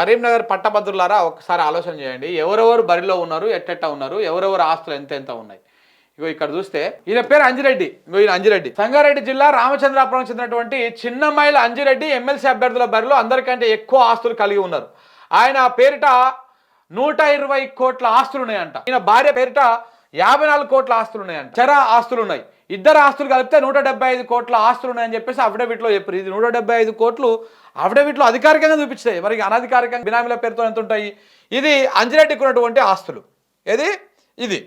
కరీంనగర్ పట్టభద్రులారా ఒకసారి ఆలోచన చేయండి. ఎవరెవరు బరిలో ఉన్నారు, ఎట్టెట్ట ఉన్నారు, ఎవరెవరు ఆస్తులు ఎంత ఉన్నాయి. ఇగో ఇక్కడ చూస్తే ఈయన పేరు అంజిరెడ్డి. ఇగో ఈయన అంజిరెడ్డి సంగారెడ్డి జిల్లా రామచంద్రాపురం చెందినటువంటి చిన్నమైల అంజిరెడ్డి ఎమ్మెల్సీ అభ్యర్థుల బరిలో అందరికంటే ఎక్కువ ఆస్తులు కలిగి ఉన్నారు. ఆయన పేరిట 120 కోట్ల ఆస్తులు ఉన్నాయంట. ఈయన భార్య పేరిట 54 కోట్ల ఆస్తులు ఉన్నాయంట. చర ఆస్తులు ఉన్నాయి. ఇద్దరు ఆస్తులు కలిపితే 175 కోట్ల ఆస్తులు ఉన్నాయని చెప్పేసి అఫిడవిట్లో చెప్పారు. ఇది 175 కోట్లు అఫిడవిట్లో అధికారికంగా చూపించాయి. మరి అనధికారికంగా బినామీల పేరుతో ఎంత ఉంటాయి? ఇది అంజిరెడ్డికి ఉన్నటువంటి ఆస్తులు. ఏది ఇది.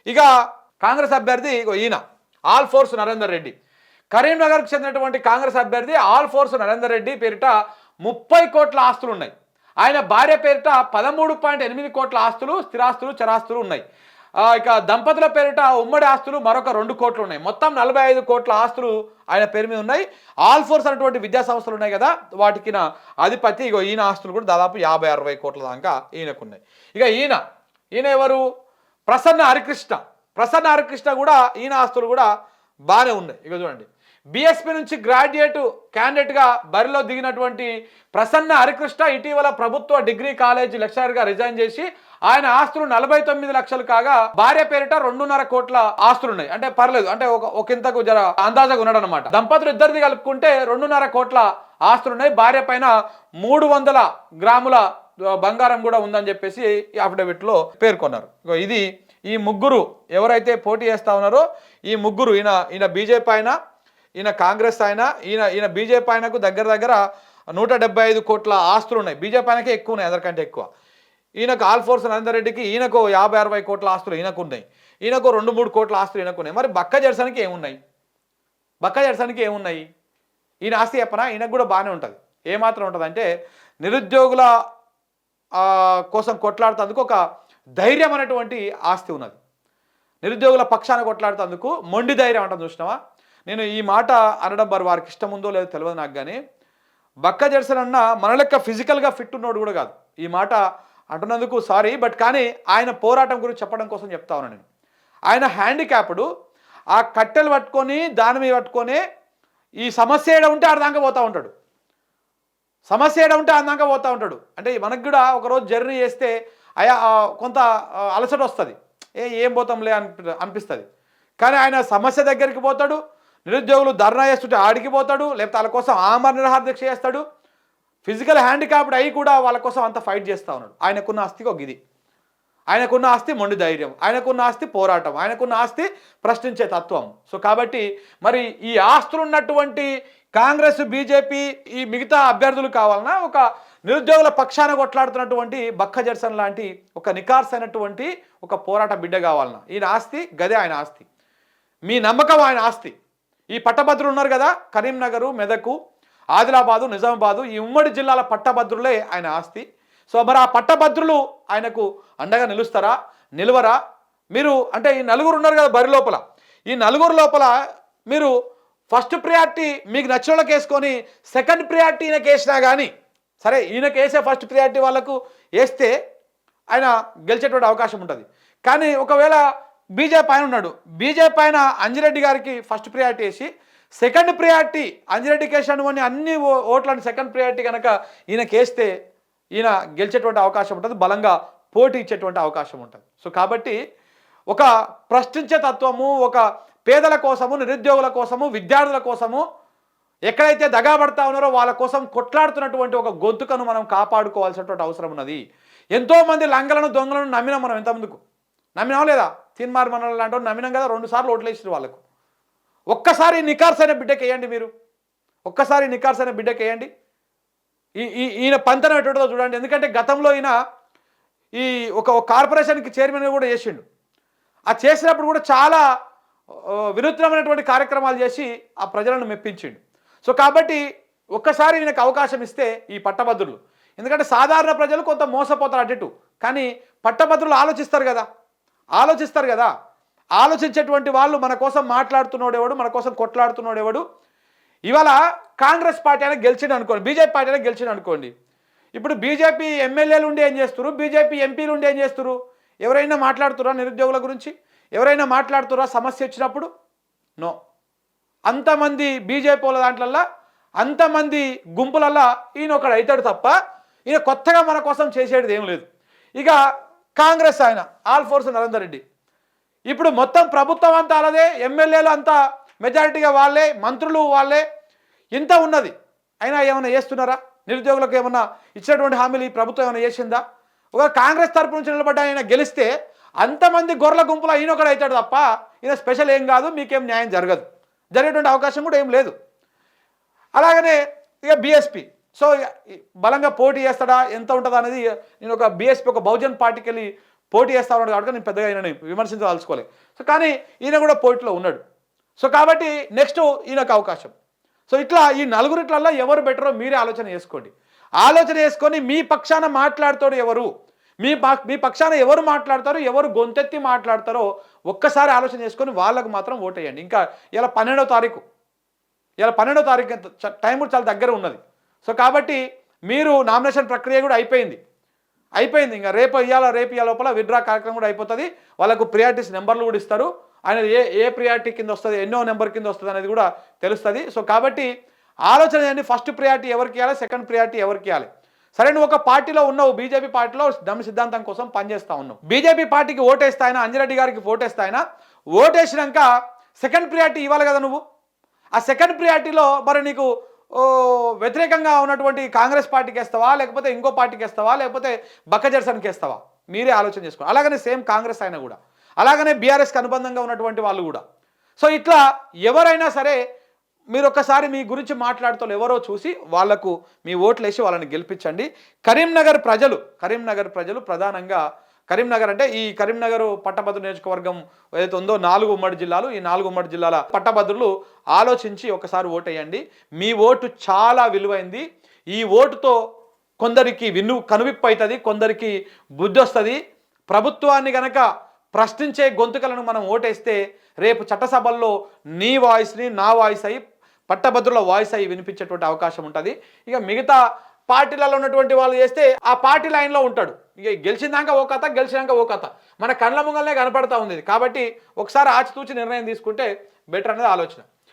ఇక కాంగ్రెస్ అభ్యర్థి ఈయన ఆల్ ఫోర్స్ నరేందర్ రెడ్డి, కరీంనగర్కు చెందినటువంటి కాంగ్రెస్ అభ్యర్థి ఆల్ ఫోర్స్ నరేందర్ రెడ్డి పేరిట 30 కోట్ల ఆస్తులు ఉన్నాయి. ఆయన భార్య పేరిట 13.8 కోట్ల ఆస్తులు, స్థిరాస్తులు, చరాస్తులు ఉన్నాయి. ఇక దంపతుల పేరిట ఉమ్మడి ఆస్తులు మరొక 2 కోట్లు ఉన్నాయి. మొత్తం 45 కోట్ల ఆస్తులు ఆయన పేరు మీద ఉన్నాయి. ఆల్ ఫోర్స్ అనేటువంటి విద్యా సంస్థలు ఉన్నాయి కదా, వాటికి అధిపతి ఇగో ఈయన ఆస్తులు కూడా దాదాపు 50-60 కోట్ల దాకా ఈయనకు ఉన్నాయి. ఇక ఈయన ఎవరు? ప్రసన్న హరికృష్ణ కూడా ఈయన ఆస్తులు కూడా బాగానే ఉన్నాయి. ఇక చూడండి, బీఎస్పీ నుంచి గ్రాడ్యుయేట్ క్యాండిడేట్గా బరిలో దిగినటువంటి ప్రసన్న హరికృష్ణ ఇటీవల ప్రభుత్వ డిగ్రీ కాలేజీ లెక్చరర్గా రిజైన్ చేసి ఆయన ఆస్తులు 49 లక్షలు కాగా భార్య పేరిట 2.5 కోట్ల ఆస్తులు ఉన్నాయి. అంటే పర్లేదు, అంటే ఒక ఇంతకు జర అందాజగా ఉన్నాడు అనమాట. దంపతులు ఇద్దరిది కలుపుకుంటే 2.5 కోట్ల ఆస్తులు ఉన్నాయి. భార్య పైన 300 గ్రాముల బంగారం కూడా ఉందని చెప్పేసి ఈ అఫిడవిట్లో పేర్కొన్నారు. ఇది ఈ ముగ్గురు ఎవరైతే పోటీ చేస్తా ఉన్నారో ఈ ముగ్గురు, ఈయన బీజేపీ ఆయన, ఈయన కాంగ్రెస్ ఆయన, ఈయన బీజేపీ ఆయనకు దగ్గర 175 కోట్ల ఆస్తులు ఉన్నాయి. బీజేపీ ఆయనకే ఎక్కువ ఉన్నాయి, అందరికంటే ఎక్కువ. ఈయనకు ఆల్ ఫోర్స్ నరేందర్ రెడ్డికి ఈయనకు 50-60 కోట్ల ఆస్తులు ఈయనకు ఉన్నాయి. ఈయనకు 2-3 కోట్ల ఆస్తులు ఈయనకు ఉన్నాయి. మరి బక్క జెర్సన్కి ఏమున్నాయి? ఈయన ఆస్తి చెప్పనా? ఈయనకు కూడా బాగానే ఉంటుంది. ఏమాత్రం ఉంటుంది అంటే నిరుద్యోగుల కోసం కొట్లాడుతందుకు ఒక ధైర్యం అనేటువంటి ఆస్తి ఉన్నది. నిరుద్యోగుల పక్షాన కొట్లాడుతందుకు మొండి ధైర్యం అంటాం, చూసినావా? నేను ఈ మాట అనడం మరి వారికి ఇష్టం ఉందో లేదో తెలియదు నాకు, కానీ బక్క జెర్సన్ అన్న మన లెక్క ఫిజికల్గా ఫిట్ ఉన్నోడు కూడా కాదు. ఈ మాట అంటున్నందుకు సారీ, బట్ కానీ ఆయన పోరాటం గురించి చెప్పడం కోసం చెప్తా ఉన్నాను నేను. ఆయన హ్యాండిక్యాప్డ్, ఆ కట్టెలు పట్టుకొని దాని మీద పట్టుకొని ఈ సమస్య ఏడ ఉంటే ఆడదాకా పోతూ ఉంటాడు. అంటే మనకు కూడా ఒకరోజు జర్నీ చేస్తే కొంత అలసట వస్తుంది, ఏం పోతాంలే అనిపిస్తుంది. కానీ ఆయన సమస్య దగ్గరికి పోతాడు. నిరుద్యోగులు ధర్నా చేస్తుంటే ఆడికి పోతాడు, లేకపోతే వాళ్ళ కోసం ఆమరణ నిరాహార దీక్ష చేస్తాడు. ఫిజికల్ హ్యాండిక్యాప్డ్ అయి కూడా వాళ్ళ కోసం అంత ఫైట్ చేస్తూ ఉన్నాడు. ఆయనకున్న ఆస్తికి ఒక ఇది. ఆయనకున్న ఆస్తి మొండి ధైర్యం, ఆయనకున్న ఆస్తి పోరాటం, ఆయనకున్న ఆస్తి ప్రశ్నించే తత్వం. సో కాబట్టి మరి ఈ ఆస్తులు ఉన్నటువంటి కాంగ్రెస్, బీజేపీ, ఈ మిగతా అభ్యర్థులు కావాలన్నా ఒక నిరుద్యోగుల పక్షాన కొట్లాడుతున్నటువంటి బక్క జెర్సన్ లాంటి ఒక నికార్స్ అయినటువంటి ఒక పోరాట బిడ్డ కావాలన్నా ఈయన ఆస్తి గదే, ఆయన ఆస్తి. మీ నమ్మకం ఆయన ఆస్తి. ఈ పట్టభద్రులు ఉన్నారు కదా, కరీంనగరు, మెదకు, ఆదిలాబాదు, నిజామాబాదు, ఈ ఉమ్మడి జిల్లాల పట్టభద్రులే ఆయన ఆస్తి. సో మరి ఆ పట్టభద్రులు ఆయనకు అండగా నిలువరా? మీరు అంటే ఈ నలుగురు ఉన్నారు కదా బరి లోపల, ఈ నలుగురు లోపల మీరు ఫస్ట్ ప్రియారిటీ మీకు నచ్చిన వాళ్ళకి వేసుకొని సెకండ్ ప్రియారిటీ ఈయనకి వేసినా కానీ సరే, ఈయనకి వేసే ఫస్ట్ ప్రియారిటీ వాళ్ళకు వేస్తే ఆయన గెలిచేటువంటి అవకాశం ఉంటుంది. కానీ ఒకవేళ బీజేపీ ఆయన ఉన్నాడు, బీజేపీ ఆయన అంజిరెడ్డి గారికి ఫస్ట్ ప్రియారిటీ వేసి సెకండ్ ప్రియారిటీ అంజిరెడ్డి కేసాను అని అన్ని ఓట్లని సెకండ్ ప్రియారిటీ కనుక ఈయనకి వేస్తే ఈయన గెలిచేటువంటి అవకాశం ఉంటుంది, బలంగా పోటీ ఇచ్చేటువంటి అవకాశం ఉంటుంది. సో కాబట్టి ఒక ప్రశ్నించే తత్వము, ఒక పేదల కోసము, నిరుద్యోగుల కోసము, విద్యార్థుల కోసము ఎక్కడైతే దగాబడతా ఉన్నారో వాళ్ళ కోసం కొట్లాడుతున్నటువంటి ఒక గొంతుకను మనం కాపాడుకోవాల్సినటువంటి అవసరం ఉన్నది. ఎంతోమంది లంగలను, దొంగలను నమ్మినాం మనం. ఎంతమందికి నమ్మినాం లేదా? తీన్మార్ మనల లాంటి నమ్మినాం కదా, 2 సార్లు ఓట్లు వేసారు వాళ్ళకు. ఒక్కసారి నికార్స్ అయిన బిడ్డకి వేయండి మీరు, ఒక్కసారి నికార్స్ అయిన బిడ్డకి వేయండి. ఈయన పంతనం ఎటువంటిదో చూడండి. ఎందుకంటే గతంలో ఈయన ఈ ఒక కార్పొరేషన్కి చైర్మన్గా కూడా చేసిండు. ఆ చేసినప్పుడు కూడా చాలా వినూత్నమైనటువంటి కార్యక్రమాలు చేసి ఆ ప్రజలను మెప్పించిండు. సో కాబట్టి ఒక్కసారి ఈయనకు అవకాశం ఇస్తే ఈ పట్టభద్రులు, ఎందుకంటే సాధారణ ప్రజలు కొంత మోసపోతారు అటు, కానీ పట్టభద్రులు ఆలోచిస్తారు కదా, ఆలోచించేటువంటి వాళ్ళు మన కోసం మాట్లాడుతున్నాడేవాడు, మన కోసం కొట్లాడుతున్నాడేవాడు. ఇవాళ కాంగ్రెస్ పార్టీ అయినా గెలిచిండు అనుకోండి, బీజేపీ పార్టీ అయినా గెలిచిండు అనుకోండి, ఇప్పుడు బీజేపీ ఎమ్మెల్యేలు ఉండి ఏం చేస్తారు, బీజేపీ ఎంపీలు ఉండి ఏం చేస్తారు? ఎవరైనా మాట్లాడుతురా నిరుద్యోగుల గురించి? ఎవరైనా మాట్లాడుతురా సమస్య వచ్చినప్పుడు? నో. అంతమంది బీజేపీ వాళ్ళ దాంట్లల్లో, అంతమంది గుంపులల్లో ఈయన ఒకడు అవుతాడు తప్ప ఈయన కొత్తగా మన కోసం చేసేది ఏం లేదు. ఇక కాంగ్రెస్ ఆయన ఆల్ ఫోర్స్ నరేందర్ రెడ్డి, ఇప్పుడు మొత్తం ప్రభుత్వం అంతా అలాదే, ఎమ్మెల్యేలు అంతా మెజారిటీగా వాళ్ళే, మంత్రులు వాళ్ళే, ఇంత ఉన్నది. అయినా ఏమైనా చేస్తున్నారా? నిరుద్యోగులకు ఏమన్నా ఇచ్చినటువంటి హామీలు ఈ ప్రభుత్వం ఏమైనా చేసిందా? ఒక కాంగ్రెస్ తరపు నుంచి నిలబడ్డ ఆయన గెలిస్తే అంతమంది గొర్రెల గుంపులో ఈయన ఒకడు అవుతాడు తప్ప ఈయన స్పెషల్ ఏం కాదు, మీకేం న్యాయం జరగదు, జరిగేటువంటి అవకాశం కూడా ఏం లేదు. అలాగనే ఇక బీఎస్పీ, సో బలంగా పోటీ చేస్తాడా, ఎంత ఉంటుందా అనేది, నేను ఒక బీఎస్పీ ఒక బహుజన్ పార్టీకి వెళ్ళి పోటీ చేస్తా ఉన్నాడు కాబట్టి నేను పెద్దగా ఈయనని విమర్శించదలుచుకోలేదు. సో కానీ ఈయన కూడా పోటీలో ఉన్నాడు. సో కాబట్టి నెక్స్ట్ ఈయనకు అవకాశం. సో ఇట్లా ఈ నలుగురిట్లలో ఎవరు బెటరో మీరే ఆలోచన చేసుకోండి. ఆలోచన చేసుకొని మీ పక్షాన మాట్లాడుతాడు ఎవరు, మీ పక్షాన ఎవరు మాట్లాడతారు, ఎవరు గొంతెత్తి మాట్లాడతారో ఒక్కసారి ఆలోచన చేసుకొని వాళ్ళకు మాత్రం ఓటేయండి. ఇంకా ఇలా 12వ తారీఖు, ఇలా 12వ తారీఖు టైం చాలా దగ్గర ఉన్నది. సో కాబట్టి మీరు నామినేషన్ ప్రక్రియ కూడా అయిపోయింది. ఇంకా రేపు ఇయ్యాల లోపల విత్డ్రా కార్యక్రమం కూడా అయిపోతుంది. వాళ్ళకు ప్రియారిటీస్ నెంబర్లు కూడా ఇస్తారు. ఆయన ఏ ప్రియారిటీ కింద వస్తుంది, ఎన్నో నెంబర్ కింద వస్తుంది అనేది కూడా తెలుస్తుంది. సో కాబట్టి ఆలోచన చేయండి, ఫస్ట్ ప్రియారిటీ ఎవరికి ఇవ్వాలి, సెకండ్ ప్రియారిటీ ఎవరికి ఇవ్వాలి. సరే, నువ్వు ఒక పార్టీలో ఉన్నావు, బీజేపీ పార్టీలో దమ్ము సిద్ధాంతం కోసం పనిచేస్తా ఉన్నావు. బీజేపీ పార్టీకి ఓటేస్తాయినా, అంజిరెడ్డి గారికి ఓటేస్తాయినా, ఓటేసినాక సెకండ్ ప్రియారిటీ ఇవ్వాలి కదా నువ్వు. ఆ సెకండ్ ప్రియారిటీలో మరి నీకు వ్యతిరేకంగా ఉన్నటువంటి కాంగ్రెస్ పార్టీకి వేస్తావా, లేకపోతే ఇంకో పార్టీకి వేస్తావా, లేకపోతే బక్కజర్సన్కి వేస్తావా, మీరే ఆలోచన చేసుకోవాలి. అలాగనే సేమ్ కాంగ్రెస్ అయినా కూడా, అలాగనే బీఆర్ఎస్కి అనుబంధంగా ఉన్నటువంటి వాళ్ళు కూడా. సో ఇట్లా ఎవరైనా సరే మీరు ఒక్కసారి మీ గురించి మాట్లాడుతూ ఎవరో చూసి వాళ్లకు మీ ఓట్లు వేసి వాళ్ళని గెలిపించండి. కరీంనగర్ ప్రజలు ప్రధానంగా, కరీంనగర్ అంటే ఈ కరీంనగర్ పట్టభద్రుల నియోజకవర్గం ఏదైతే ఉందో 4 ఉమ్మడి జిల్లాలు, ఈ 4 ఉమ్మడి జిల్లాల పట్టభద్రులు ఆలోచించి ఒకసారి ఓటేయండి. మీ ఓటు చాలా విలువైంది. ఈ ఓటుతో కొందరికి కనువిప్పు అవుతుంది, కొందరికి బుద్ధి వస్తుంది. ప్రభుత్వాన్ని గనక ప్రశ్నించే గొంతుకలను మనం ఓటేస్తే రేపు చట్టసభల్లో నీ వాయిస్ని నా వాయిస్ అయ్యి, పట్టభద్రుల వాయిస్ అయ్యి వినిపించేటువంటి అవకాశం ఉంటుంది. ఇక మిగతా పార్టీలలో ఉన్నటువంటి వాళ్ళు చేస్తే ఆ పార్టీ లైన్లో ఉంటాడు. ఇక గెలిచినాక ఓ కథ, గెలిచినాక ఓ కథ మన కళ్ళ ముంగల్నే కనపడతా ఉంది. కాబట్టి ఒకసారి ఆచితూచి నిర్ణయం తీసుకుంటే బెటర్ అనేది ఆలోచన.